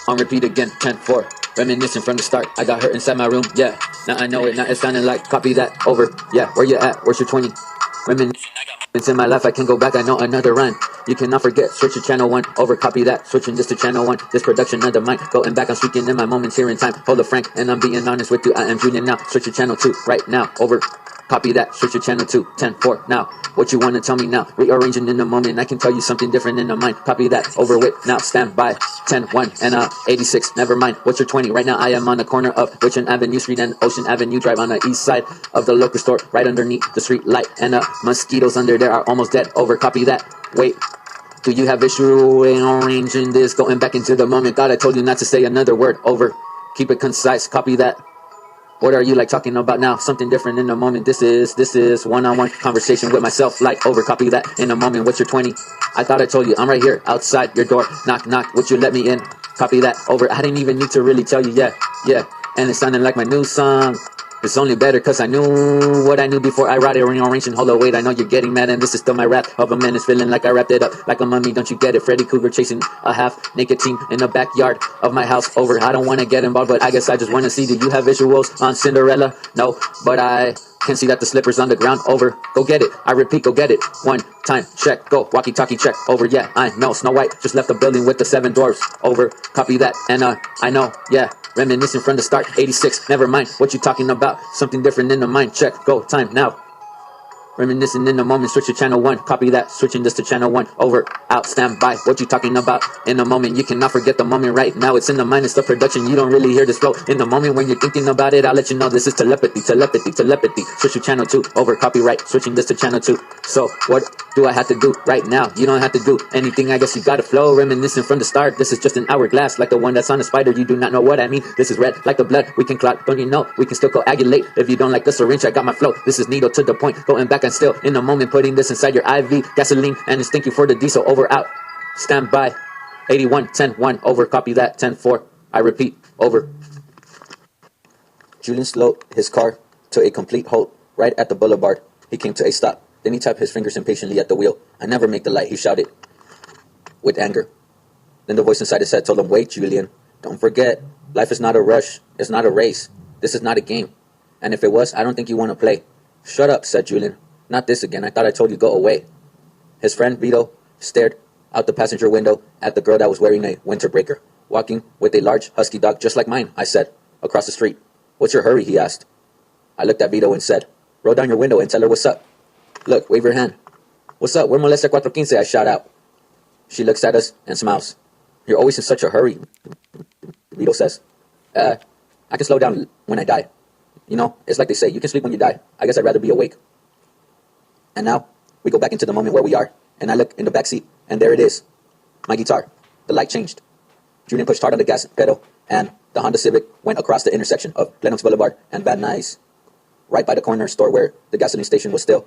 On repeat again, 10-4. Reminiscing from the start, I got hurt inside my room, yeah. Now I know it, now it's sounding like copy that, over, yeah. Where you at? Where's your 20? Reminiscing in my life, I can go back, I know another rhyme. You cannot forget, switch to channel 1, over, copy that. Switching this to channel 1, this production under mine. Going back, I'm speaking in my moments here in time. Hold up, Frank, and I'm being honest with you, I am Julian now. Switch to channel 2, right now, over, copy that. Switch to channel 2, 10-4, now. What you wanna tell me now? Rearranging in the moment, I can tell you something different in the mind. Copy that, over with, now stand by. 10-1 and 86, never mind. What's your 20? Right now I am on the corner of Richmond Avenue Street and Ocean Avenue Drive on the east side of the local store, right underneath the street light. And mosquitoes under there are almost dead, over, copy that. Wait, do you have issue in arranging this? Going back into the moment, thought I told you not to say another word, over. Keep it concise, copy that. What are you like talking about now? Something different in the moment. This is one-on-one conversation with myself, like, over, copy that. In a moment, what's your 20? I thought I told you, I'm right here outside your door. Knock, knock, would you let me in? Copy that, over. I didn't even need to really tell you, yeah. And it sounded like my new song. It's only better cause I knew what I knew before I wrote it. Rearranging, hold on, wait, I know you're getting mad, and this is still my rap of a man. It's feeling like I wrapped it up like a mummy, don't you get it? Freddy Krueger chasing a half-naked teen in the backyard of my house, over. I don't want to get involved, but I guess I just want to see, do you have visuals on Cinderella? No, but I can see that the slipper's on the ground, over. Go get it, I repeat, go get it. One time, check, go, walkie-talkie, check, over. Yeah, I know, Snow White just left the building with the 7 dwarfs, over. Copy that, and I know, yeah. Reminiscing from the start, 86, never mind. What you talking about? Something different in the mind, check, go, time, now. Reminiscing in the moment, switch to channel 1, copy that. Switching this to channel 1, over, out, stand by. What you talking about? In the moment, you cannot forget the moment right now. It's in the mind, it's the production, you don't really hear this flow. In the moment when you're thinking about it, I'll let you know this is telepathy. Switch to channel 2, over, copyright. Switching this to channel 2. So, what do I have to do right now? You don't have to do anything, I guess you gotta flow. Reminiscing from the start, this is just an hourglass, like the one that's on a spider, you do not know what I mean. This is red, like the blood, we can clot, don't you know? We can still coagulate, if you don't like the syringe, I got my flow. This is needle to the point, going back and still in the moment, putting this inside your IV, gasoline, and it's thank you for the diesel, over, out, stand by. 81, 10-1, over, copy that. 10-4, I repeat, over. Julian slowed his car to a complete halt right at the boulevard. He came to a stop. Then he tapped his fingers impatiently at the wheel. I never make the light, he shouted with anger. Then the voice inside his head told him, wait, Julian, don't forget, life is not a rush, it's not a race, this is not a game. And if it was, I don't think you want to play. Shut up, said Julian. Not this again, I thought I told you go away. His friend Vito stared out the passenger window at the girl that was wearing a winter breaker, walking with a large husky dog just like mine, I said, across the street. What's your hurry, he asked. I looked at Vito and said, roll down your window and tell her what's up. Look, wave your hand. What's up? We're Molestia 415, I shout out. She looks at us and smiles. You're always in such a hurry, Vito says. I can slow down when I die. You know, it's like they say, you can sleep when you die. I guess I'd rather be awake. And now, we go back into the moment where we are, and I look in the back seat, and there it is. My guitar. The light changed. Julian pushed hard on the gas pedal, and the Honda Civic went across the intersection of Lenox Boulevard and Van Nuys, right by the corner store where the gasoline station was still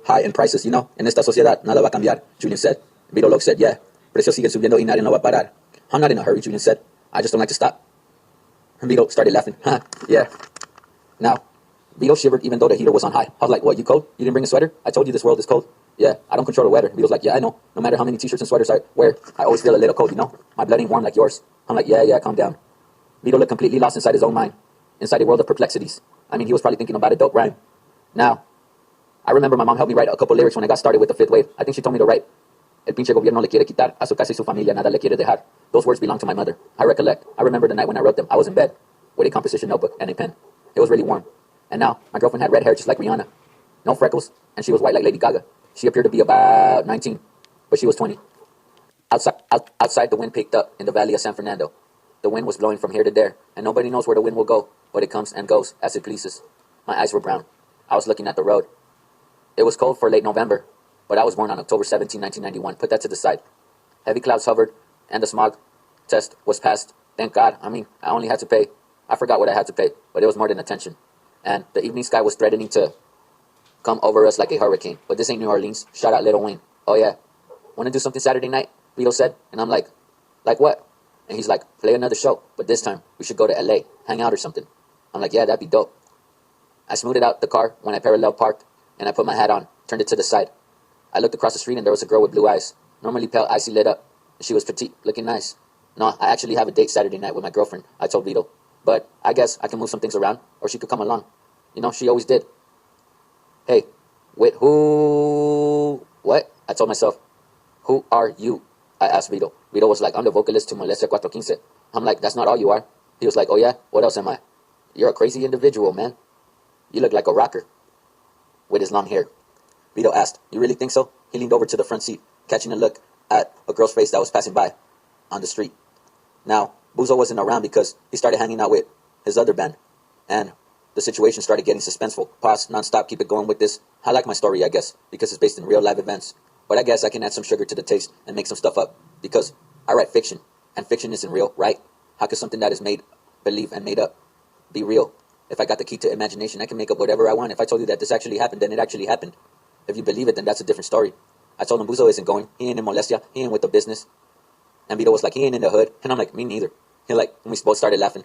high in prices, you know. En esta sociedad, nada va a cambiar, Julian said. Vito Locke said, yeah, precios siguen subiendo y nadie no va a parar. I'm not in a hurry, Julian said. I just don't like to stop. And Vito started laughing. Yeah. Now, Vito shivered even though the heater was on high. I was like, what, you cold? You didn't bring a sweater? I told you this world is cold. Yeah, I don't control the weather. Vito's like, yeah, I know. No matter how many t-shirts and sweaters I wear, I always feel a little cold, you know? My blood ain't warm like yours. I'm like, yeah, calm down. Vito looked completely lost inside his own mind, inside a world of perplexities. I mean, he was probably thinking about a dope rhyme. Now, I remember my mom helped me write a couple lyrics when I got started with the fifth wave. I think she told me to write, El pinche gobierno le quiere quitar a su casa y su familia, nada le quiere dejar. Those words belong to my mother. I recollect. I remember the night when I wrote them. I was in bed with a composition notebook and a pen. It was really warm. And now, my girlfriend had red hair just like Rihanna. No freckles, and she was white like Lady Gaga. She appeared to be about 19, but she was 20. Outside, the wind picked up in the valley of San Fernando. The wind was blowing from here to there, and nobody knows where the wind will go, but it comes and goes as it pleases. My eyes were brown. I was looking at the road. It was cold for late November, but I was born on October 17, 1991. Put that to the side. Heavy clouds hovered, and the smog test was passed. Thank God. I mean, I only had to pay. I forgot what I had to pay, but it was more than attention. And the evening sky was threatening to come over us like a hurricane. But this ain't New Orleans. Shout out Lil Wayne. Oh yeah. Want to do something Saturday night? Vito said. And I'm like what? And he's like, play another show. But this time, we should go to LA, hang out or something. I'm like, yeah, that'd be dope. I smoothed out the car when I parallel parked, and I put my hat on, turned it to the side. I looked across the street and there was a girl with blue eyes, normally pale, icy lit up. And she was petite, looking nice. No, I actually have a date Saturday night with my girlfriend, I told Vito. But I guess I can move some things around, or she could come along. You know, she always did. Hey, wait, who? What? I told myself, who are you? I asked Vito. Vito was like, I'm the vocalist to Molestia 415. I'm like, that's not all you are. He was like, oh yeah? What else am I? You're a crazy individual, man. You look like a rocker with his long hair. Vito asked, you really think so? He leaned over to the front seat, catching a look at a girl's face that was passing by on the street. Now, Buzo wasn't around because he started hanging out with his other band, and the situation started getting suspenseful. Pause, non-stop, keep it going with this. I like my story, I guess, because it's based in real live events. But I guess I can add some sugar to the taste and make some stuff up, because I write fiction, and fiction isn't real, right? How could something that is made, believe, and made up be real? If I got the key to imagination, I can make up whatever I want. If I told you that this actually happened, then it actually happened. If you believe it, then that's a different story. I told him Buzo isn't going. He ain't in Molestia. He ain't with the business. And Vito was like, he ain't in the hood. And I'm like, me neither. He like, and we both started laughing.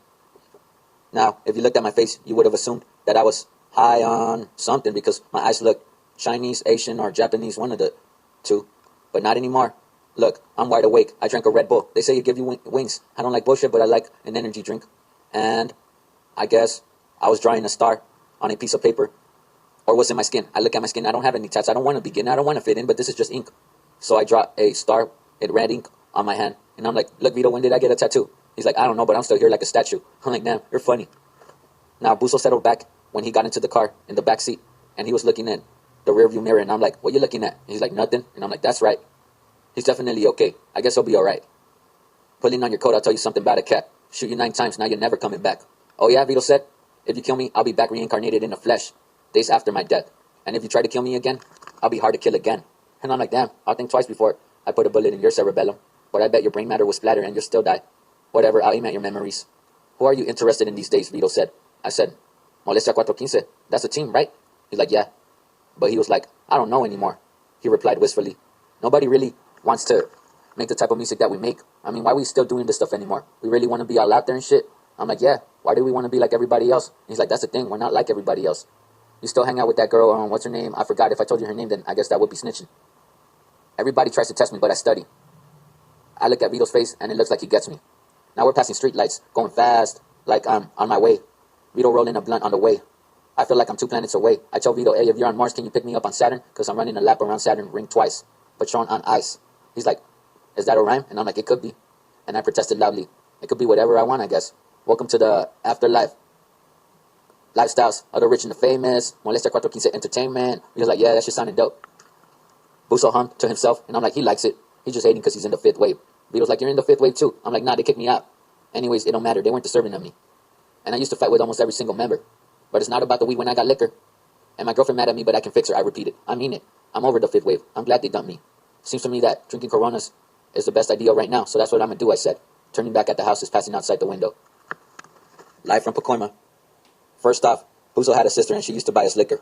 Now, if you looked at my face, you would have assumed that I was high on something because my eyes looked Chinese, Asian, or Japanese, one of the two. But not anymore. Look, I'm wide awake. I drank a Red Bull. They say it give you wings. I don't like bullshit, but I like an energy drink. And I guess I was drawing a star on a piece of paper. Or was in my skin. I look at my skin. I don't have any tats. I don't want to begin. I don't want to fit in, but this is just ink. So I draw a star in red ink on my hand. And I'm like, look, Vito, when did I get a tattoo? He's like, I don't know, but I'm still here like a statue. I'm like, damn, you're funny. Now, Buzo settled back when he got into the car in the back seat. And he was looking in the rearview mirror. And I'm like, what are you looking at? And he's like, nothing. And I'm like, that's right. He's definitely okay. I guess he'll be all right. Pulling on your coat, I'll tell you something about a cat. Shoot you 9 times, now you're never coming back. Oh yeah, Vito said, if you kill me, I'll be back reincarnated in the flesh days after my death. And if you try to kill me again, I'll be hard to kill again. And I'm like, damn, I'll think twice before I put a bullet in your cerebellum. But I bet your brain matter will splatter and you'll still die. Whatever, I'll aim at your memories. Who are you interested in these days, Vito said. I said, Molestia 415. That's a team, right? He's like, yeah. But he was like, I don't know anymore. He replied wistfully. Nobody really wants to make the type of music that we make. I mean, why are we still doing this stuff anymore? We really want to be all out there and shit? I'm like, yeah. Why do we want to be like everybody else? And he's like, that's the thing. We're not like everybody else. You still hang out with that girl, what's her name? I forgot. If I told you her name, then I guess that would be snitching. Everybody tries to test me, but I study. I look at Vito's face, and it looks like he gets me. Now we're passing street lights, going fast, like I'm on my way. Vito rolling a blunt on the way. I feel like I'm 2 planets away. I tell Vito, hey, if you're on Mars, can you pick me up on Saturn? Because I'm running a lap around Saturn, ring twice. Patron on ice. He's like, is that a rhyme? And I'm like, it could be. And I protested loudly. It could be whatever I want, I guess. Welcome to the afterlife. Lifestyles of the rich and the famous. Molestia 415 entertainment. He was like, yeah, that shit sounded dope. Buzo hummed to himself, and I'm like, he likes it. He's just hating because he's in the 5th wave. Vito's like, you're in the 5th wave too. I'm like, nah, they kicked me out. Anyways, it don't matter. They weren't deserving of me. And I used to fight with almost every single member. But it's not about the weed when I got liquor. And my girlfriend mad at me, but I can fix her. I repeat it. I mean it. I'm over the 5th wave. I'm glad they dumped me. Seems to me that drinking Coronas is the best idea right now, so that's what I'm going to do, I said. Turning back at the house is passing outside the window. Live from Pacoima. First off, Buzo had a sister and she used to buy us liquor.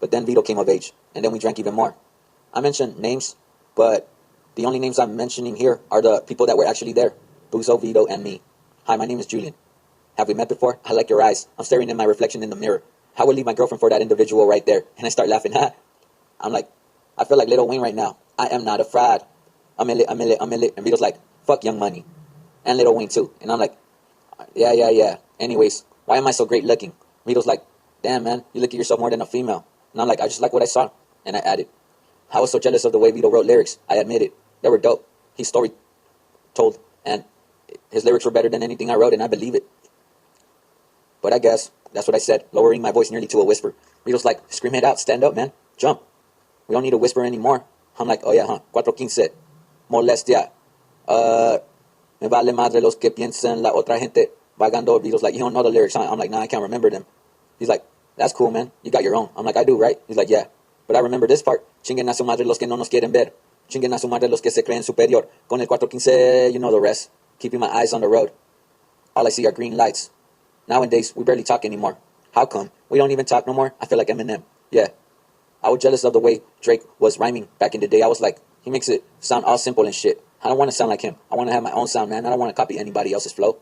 But then Vito came of age, and then we drank even more. I mentioned names, but the only names I'm mentioning here are the people that were actually there. Buzo, Vito, and me. Hi, my name is Julian. Have we met before? I like your eyes. I'm staring at my reflection in the mirror. I would leave my girlfriend for that individual right there. And I start laughing. I'm like, I feel like Lil Wayne right now. I am not a fraud. I'm in it. And Vito's like, fuck Young Money. And Lil Wayne too. And I'm like, yeah. Anyways, why am I so great looking? Vito's like, damn, man, you look at yourself more than a female. And I'm like, I just like what I saw. And I added, I was so jealous of the way Vito wrote lyrics. I admit it. They were dope. His story told. And his lyrics were better than anything I wrote, and I believe it. But I guess that's what I said, lowering my voice nearly to a whisper. Vito's like, scream it out, stand up, man, jump. We don't need to whisper anymore. I'm like, oh yeah, 415, Molestia. Me vale madre los que piensan la otra gente vagando. Vito's like, you don't know the lyrics, huh? I'm like, nah, I can't remember them. He's like, that's cool, man. You got your own. I'm like, I do, right? He's like, yeah. But I remember this part. Chinguen a su madre los que no nos quieren ver. Chinguen a su madre los que se creen superior. Con el 415, you know the rest. Keeping my eyes on the road. All I see are green lights. Nowadays, we barely talk anymore. How come? We don't even talk no more? I feel like Eminem. Yeah. I was jealous of the way Drake was rhyming back in the day. I was like, he makes it sound all simple and shit. I don't want to sound like him. I want to have my own sound, man. I don't want to copy anybody else's flow.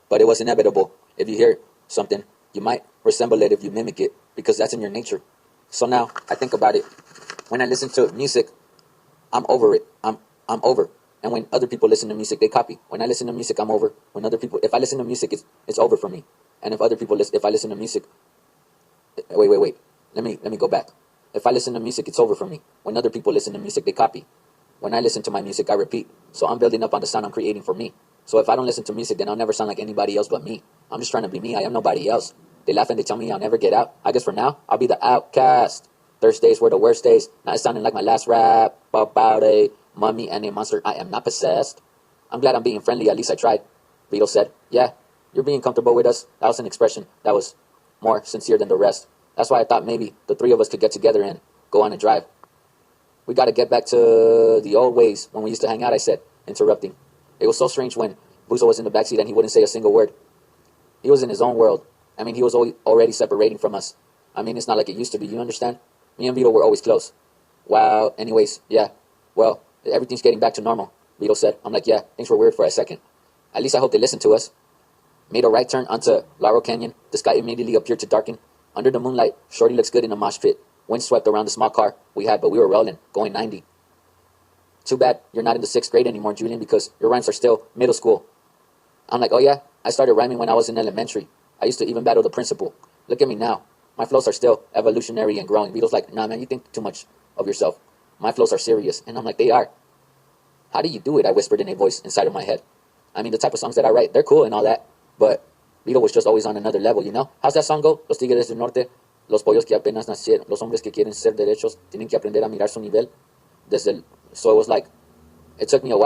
But it was inevitable. If you hear something, you might resemble it if you mimic it, because that's in your nature. So now, I think about it. When I listen to music, I'm over it. I'm over. And when other people listen to music, they copy. When I listen to music, I'm over. If I listen to music, it's over for me. And if I listen to music, wait. Let me go back. If I listen to music, it's over for me. When other people listen to music, they copy. When I listen to my music, I repeat. So I'm building up on the sound I'm creating for me. So if I don't listen to music, then I'll never sound like anybody else but me. I'm just trying to be me. I am nobody else. They laugh and they tell me I'll never get out. I guess for now, I'll be the outcast. Thursdays were the worst days. Now it's sounding like my last rap about a mummy and a monster. I am not possessed. I'm glad I'm being friendly. At least I tried. Beatles said, yeah, you're being comfortable with us. That was an expression that was more sincere than the rest. That's why I thought maybe the three of us could get together and go on a drive. We got to get back to the old ways when we used to hang out, I said, interrupting. It was so strange when Buzo was in the backseat and he wouldn't say a single word. He was in his own world. I mean, he was already separating from us. I mean, it's not like it used to be, you understand? Me and Vito were always close. Wow, anyways, yeah. Well, everything's getting back to normal, Vito said. I'm like, yeah, things were weird for a second. At least I hope they listened to us. Made a right turn onto Laurel Canyon. The sky immediately appeared to darken. Under the moonlight, Shorty looks good in a mosh pit. Wind swept around the small car we had, but we were rolling, going 90. Too bad you're not in the 6th grade anymore, Julian, because your rhymes are still middle school. I'm like, oh yeah? I started rhyming when I was in elementary. I used to even battle the principal. Look at me now. My flows are still evolutionary and growing. Vito's like, nah, man, you think too much of yourself. My flows are serious. And I'm like, they are. How do you do it? I whispered in a voice inside of my head. I mean, the type of songs that I write, they're cool and all that, but Vito was just always on another level, you know? How's that song go? Los tigres del norte, los pollos que apenas nacieron, los hombres que quieren ser derechos, tienen que aprender a mirar su nivel. So it was like, it took me a while.